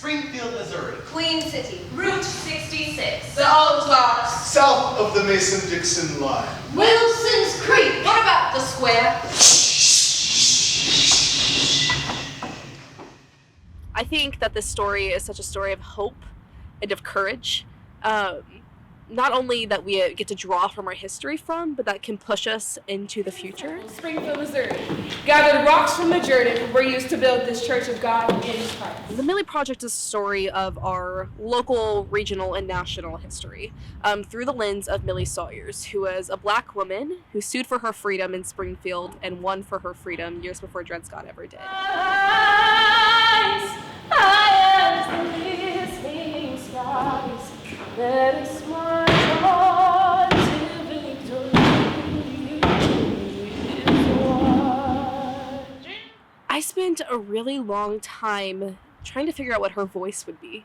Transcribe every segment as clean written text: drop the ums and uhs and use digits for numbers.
Springfield, Missouri. Queen City. Route 66. The Old Clocks. South of the Mason-Dixon line. Wilson's Creek. What about the square? I think that this story is such a story of hope and of courage. Not only that we get to draw from our history from, but that can push us into the future. Springfield, Missouri. Gathered rocks from the Jordan were used to build this Church of God in Christ. The Millie Project is a story of our local, regional, and national history through the lens of Millie Sawyers, who was a black woman who sued for her freedom in Springfield and won for her freedom years before Dred Scott ever did. I spent a really long time trying to figure out what her voice would be.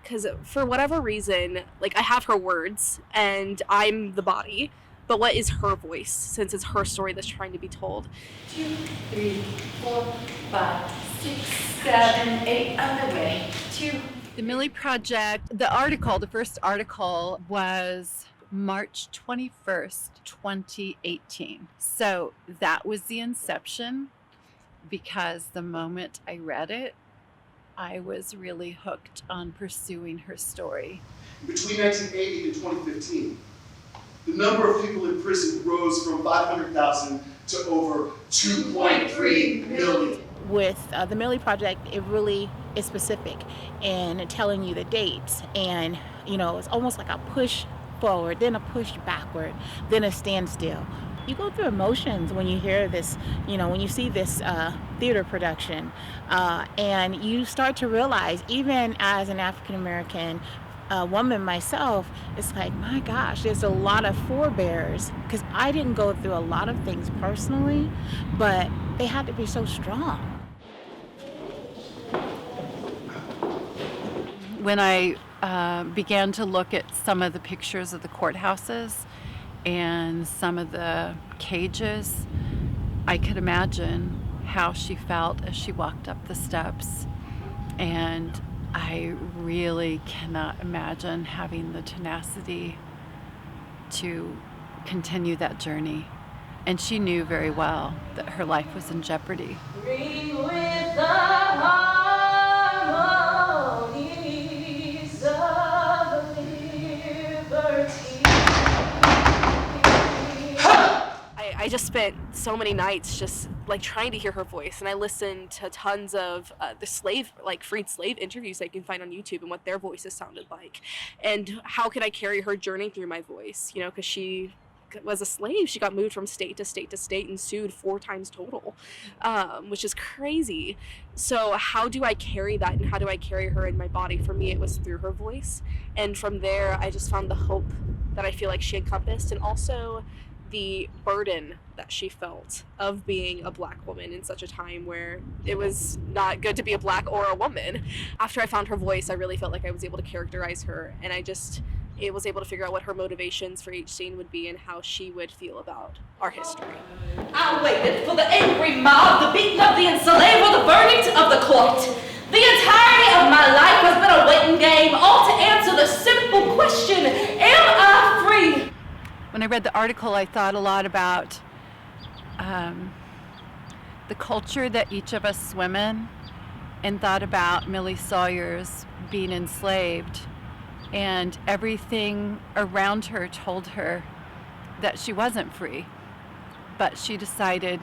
Because for whatever reason, like, I have her words and I'm the body, but what is her voice, since it's her story that's trying to be told? 2, 3, 4, 5, 6, 7, 8, underway. 2. The Millie Project, the first article was March 21st, 2018. So that was the inception, because the moment I read it, I was really hooked on pursuing her story. Between 1980 and 2015, the number of people in prison rose from 500,000 to over 2.3 million. With the Millie Project, it really is specific in telling you the dates, and it's almost like a push forward, then a push backward, then a standstill. You go through emotions when you hear this, when you see this theater production, and you start to realize, even as an African American woman myself, it's like, my gosh, there's a lot of forebears, because I didn't go through a lot of things personally, but they had to be so strong. When I began to look at some of the pictures of the courthouses and some of the cages, I could imagine how she felt as she walked up the steps. And I really cannot imagine having the tenacity to continue that journey. And she knew very well that her life was in jeopardy. Ring with the harmonies of liberty. I just spent so many nights just like trying to hear her voice, and I listened to tons of the freed slave interviews I can find on YouTube and what their voices sounded like, and how could I carry her journey through my voice, because she was a slave. She got moved from state to state to state and sued 4 times total, which is crazy. So how do I carry that, and how do I carry her in my body? For me, it was through her voice, and from there I just found the hope that I feel like she encompassed, and also the burden that she felt of being a black woman in such a time where it was not good to be a black or a woman. After I found her voice, I really felt like I was able to characterize her, and it was able to figure out what her motivations for each scene would be and how she would feel about our history. I waited for the angry mob, the beating of the enslaved, or the verdict of the court. The entirety of my life has been a waiting game, all to answer the simple question, am I free? When I read the article, I thought a lot about the culture that each of us swim in, and thought about Millie Sawyer's being enslaved, and everything around her told her that she wasn't free, but she decided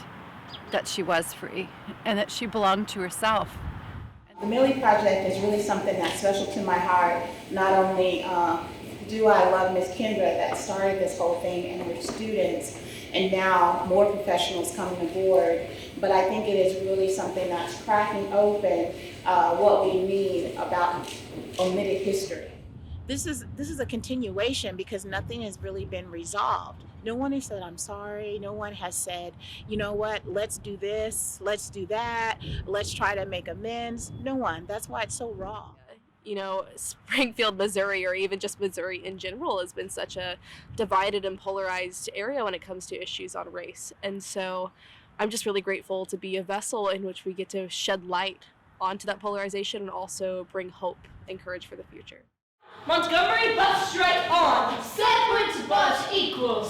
that she was free and that she belonged to herself. The Millie Project is really something that's special to my heart. Not only do I love Miss Kendra that started this whole thing and her students, and now more professionals coming aboard, but I think it is really something that's cracking open what we need about omitted history. This is a continuation, because nothing has really been resolved. No one has said, I'm sorry. No one has said, you know what, let's do this, let's do that, let's try to make amends. No one. That's why it's so raw. Springfield, Missouri, or even just Missouri in general, has been such a divided and polarized area when it comes to issues on race. And so I'm just really grateful to be a vessel in which we get to shed light onto that polarization and also bring hope and courage for the future. Montgomery, but straight on. Separate but equal.